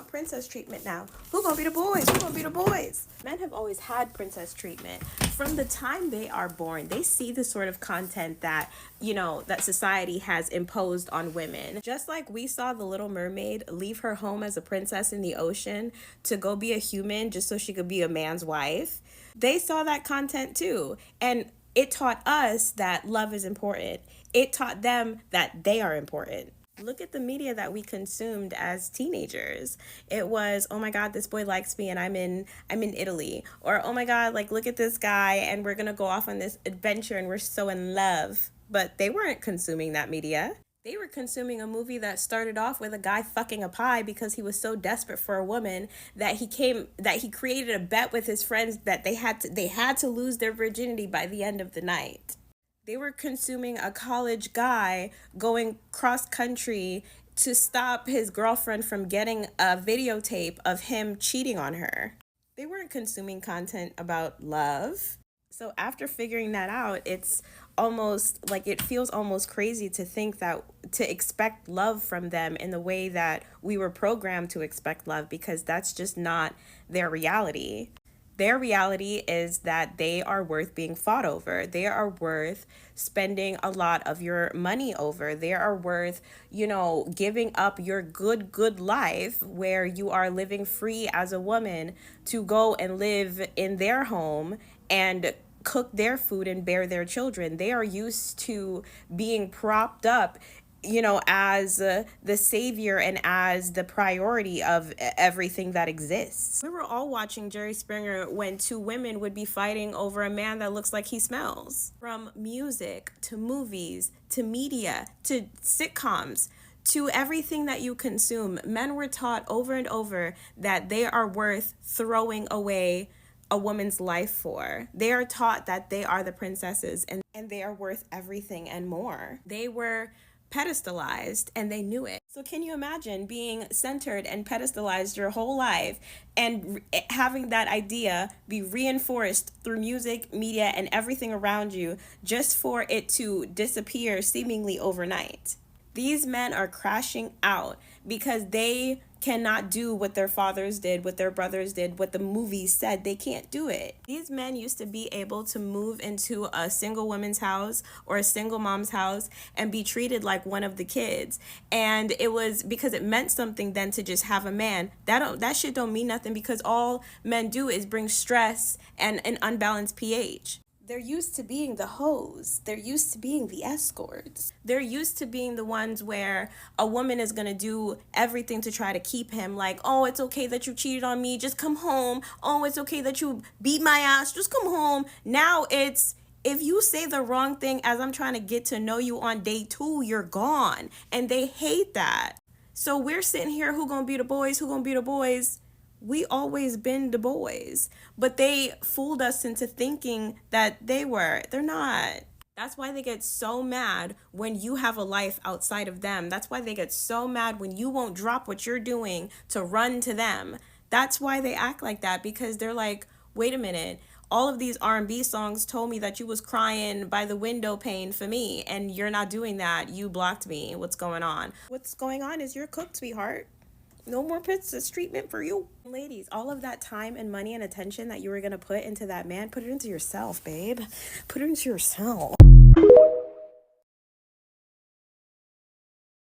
want princess treatment now? Who gonna be the boys? Who gonna be the boys? Men have always had princess treatment. From the time they are born, they see the sort of content that, that society has imposed on women. Just like we saw the Little Mermaid leave her home as a princess in the ocean to go be a human just so she could be a man's wife, they saw that content too. And it taught us that love is important. It taught them that they are important. Look at the media that we consumed as teenagers. It was, oh my God, this boy likes me and I'm in Italy. Or, oh my God, like, look at this guy and we're gonna go off on this adventure and we're so in love. But they weren't consuming that media. They were consuming a movie that started off with a guy fucking a pie because he was so desperate for a woman that he created a bet with his friends that they had to lose their virginity by the end of the night. They were consuming a college guy going cross country to stop his girlfriend from getting a videotape of him cheating on her. They weren't consuming content about love. So after figuring that out, it's almost like it feels almost crazy to think that to expect love from them in the way that we were programmed to expect love, because that's just not their reality. Their reality is that they are worth being fought over. They are worth spending a lot of your money over. They are worth, giving up your good life where you are living free as a woman to go and live in their home and cook their food and bear their children. They are used to being propped up as the savior and as the priority of everything that exists. We were all watching Jerry Springer when two women would be fighting over a man that looks like he smells. From music to movies to media to sitcoms to everything that you consume, men were taught over and over that they are worth throwing away a woman's life for. They are taught that they are the princesses and they are worth everything and more. They were pedestalized and they knew it. So can you imagine being centered and pedestalized your whole life and having that idea be reinforced through music, media, and everything around you just for it to disappear seemingly overnight? These men are crashing out because they cannot do what their fathers did, what their brothers did, what the movies said. They can't do it. These men used to be able to move into a single woman's house or a single mom's house and be treated like one of the kids. And it was because it meant something then to just have a man. That shit don't mean nothing, because all men do is bring stress and an unbalanced pH. They're used to being the hoes. They're used to being the escorts. They're used to being the ones where a woman is going to do everything to try to keep him. Like, oh, it's okay that you cheated on me. Just come home. Oh, it's okay that you beat my ass. Just come home. Now it's, if you say the wrong thing as I'm trying to get to know you on day 2, you're gone. And they hate that. So we're sitting here, who gonna be the boys? Who gonna be the boys? We always been the boys, but they fooled us into thinking that they're not. That's why they get so mad when you have a life outside of them. That's why they get so mad when you won't drop what you're doing to run to them. That's why they act like that, because they're like, wait a minute, all of these R&B songs told me that you was crying by the window pane for me, and you're not doing that. You blocked me. What's going on? What's going on is you're cooked, sweetheart. No more princess treatment for you. Ladies, all of that time and money and attention that you were going to put into that man, put it into yourself, babe. Put it into yourself.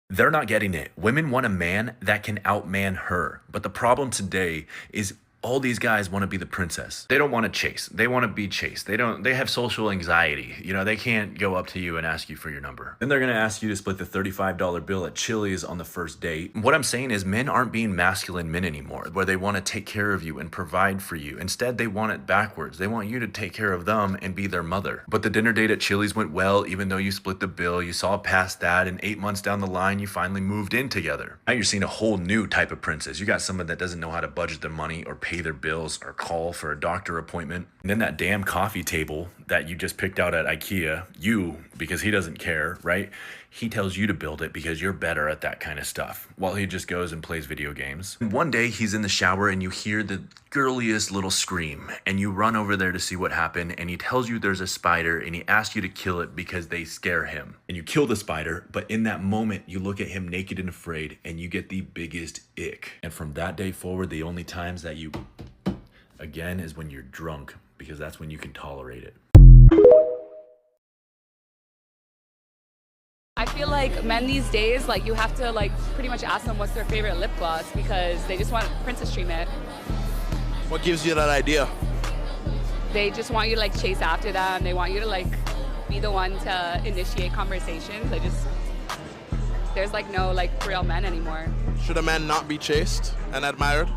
They're not getting it. Women want a man that can outman her. But the problem today is all these guys want to be the princess. They don't want to chase. They want to be chased. They have social anxiety. They can't go up to you and ask you for your number. Then they're going to ask you to split the $35 bill at Chili's on the first date. What I'm saying is men aren't being masculine men anymore, where they want to take care of you and provide for you. Instead, they want it backwards. They want you to take care of them and be their mother. But the dinner date at Chili's went well, even though you split the bill. You saw past that, and 8 months down the line, you finally moved in together. Now you're seeing a whole new type of princess. You got someone that doesn't know how to budget their money or pay their bills or call for a doctor appointment. And then that damn coffee table that you just picked out at IKEA, because he doesn't care, right? he tells you to build it because you're better at that kind of stuff, while he just goes and plays video games. And one day he's in the shower and you hear the girliest little scream, and you run over there to see what happened, and he tells you there's a spider and he asks you to kill it because they scare him. And you kill the spider, but in that moment you look at him naked and afraid and you get the biggest ick. And from that day forward, the only times that you again is when you're drunk, because that's when you can tolerate it. I feel like men these days, like, you have to, like, pretty much ask them what's their favorite lip gloss because they just want princess treatment. What gives you that idea? They just want you to, like, chase after them. They want you to, like, be the one to initiate conversations. There's, like, no, like, real men anymore. Should a man not be chased and admired?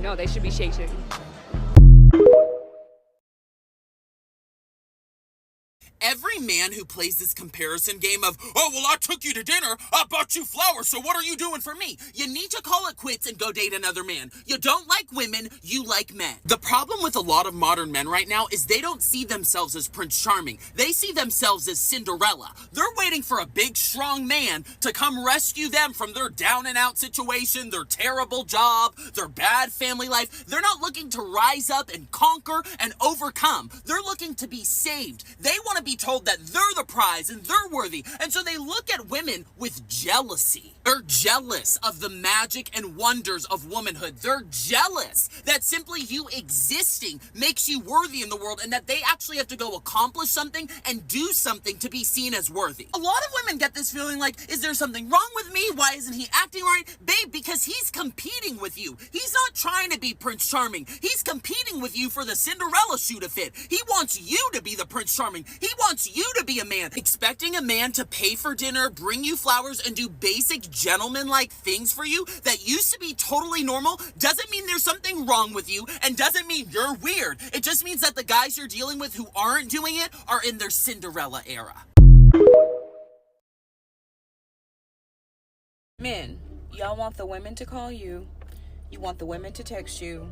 No, they should be chasing. Every man who plays this comparison game of, oh, well, I took you to dinner, I bought you flowers, so what are you doing for me? You need to call it quits and go date another man. You don't like women, you like men. The problem with a lot of modern men right now is they don't see themselves as Prince Charming. They see themselves as Cinderella. They're waiting for a big, strong man to come rescue them from their down and out situation, their terrible job, their bad family life. They're not looking to rise up and conquer and overcome. They're looking to be saved. They want to be told that they're the prize and they're worthy. And so they look at women with jealousy. They're jealous of the magic and wonders of womanhood. They're jealous that simply you existing makes you worthy in the world, and that they actually have to go accomplish something and do something to be seen as worthy. A lot of women get this feeling like, is there something wrong with me? Why isn't he acting right? Babe, because he's competing with you. He's not trying to be Prince Charming. He's competing with you for the Cinderella shoe to fit. He wants you to be the Prince Charming. He wants you to be a man. Expecting a man to pay for dinner, bring you flowers, and do basic gentleman-like things for you that used to be totally normal doesn't mean there's something wrong with you, and doesn't mean you're weird. It just means that the guys you're dealing with who aren't doing it are in their Cinderella era. Men, y'all want the women to call you. You want the women to text you.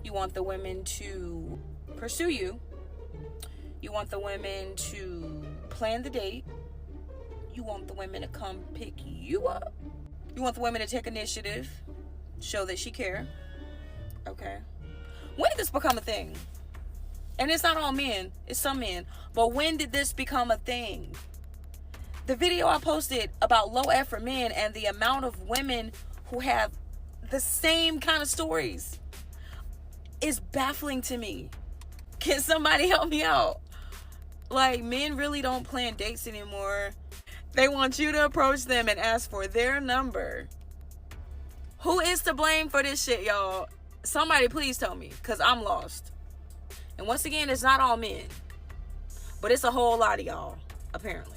You want the women to pursue you. You want the women to plan the date. You want the women to come pick you up. You want the women to take initiative, show that she care. Okay. When did this become a thing? And it's not all men, it's some men. But when did this become a thing? The video I posted about low effort men and the amount of women who have the same kind of stories is baffling to me. Can somebody help me out? Like, men really don't plan dates anymore. They want you to approach them and ask for their number. Who is to blame for this shit, y'all? Somebody please tell me, because I'm lost. And once again, it's not all men. But it's a whole lot of y'all, apparently.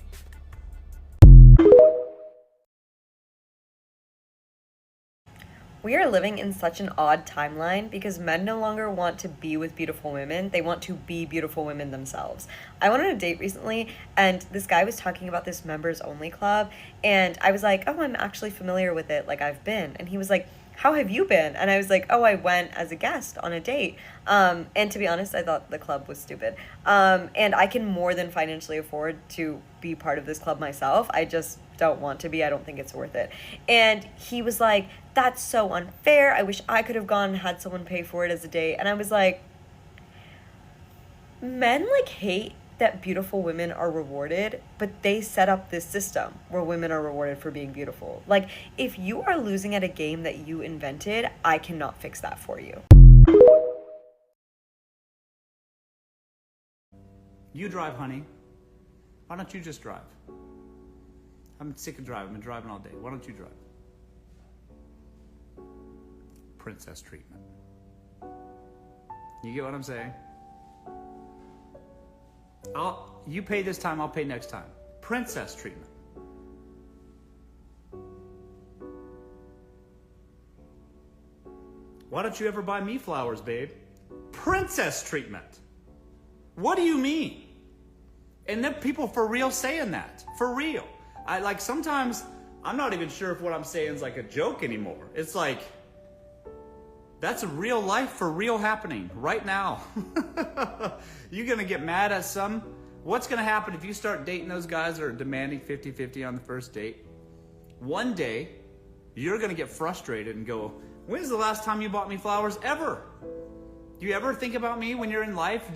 We are living in such an odd timeline because men no longer want to be with beautiful women. They want to be beautiful women themselves. I went on a date recently and this guy was talking about this members only club. And I was like, oh, I'm actually familiar with it. Like, I've been. And he was like, how have you been? And I was like, oh, I went as a guest on a date. And to be honest, I thought the club was stupid. And I can more than financially afford to be part of this club myself. I just don't want to be. I don't think it's worth it. And he was like, that's so unfair. I wish I could have gone and had someone pay for it as a date. And I was like, men like hate that beautiful women are rewarded, but they set up this system where women are rewarded for being beautiful. Like, if you are losing at a game that you invented, I cannot fix that for you. You drive, honey. Why don't you just drive? I'm sick of driving. I've been driving all day. Why don't you drive? Princess treatment. You get what I'm saying? You pay this time, I'll pay next time. Princess treatment. Why don't you ever buy me flowers, babe? Princess treatment. What do you mean? And then people for real saying that. For real. Sometimes I'm not even sure if what I'm saying is like a joke anymore. It's like, that's real life for real happening right now. You're gonna get mad at some What's going to happen if you start dating those guys that are demanding 50-50 on the first date? One day, you're going to get frustrated and go, when's the last time you bought me flowers ever? Do you ever think about me when you're in life?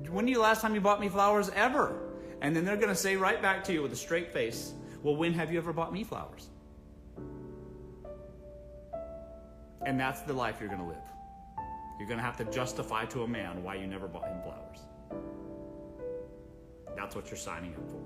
When the last time you bought me flowers ever? And then they're going to say right back to you with a straight face, well, when have you ever bought me flowers? And that's the life you're going to live. You're going to have to justify to a man why you never bought him flowers. That's what you're signing up for.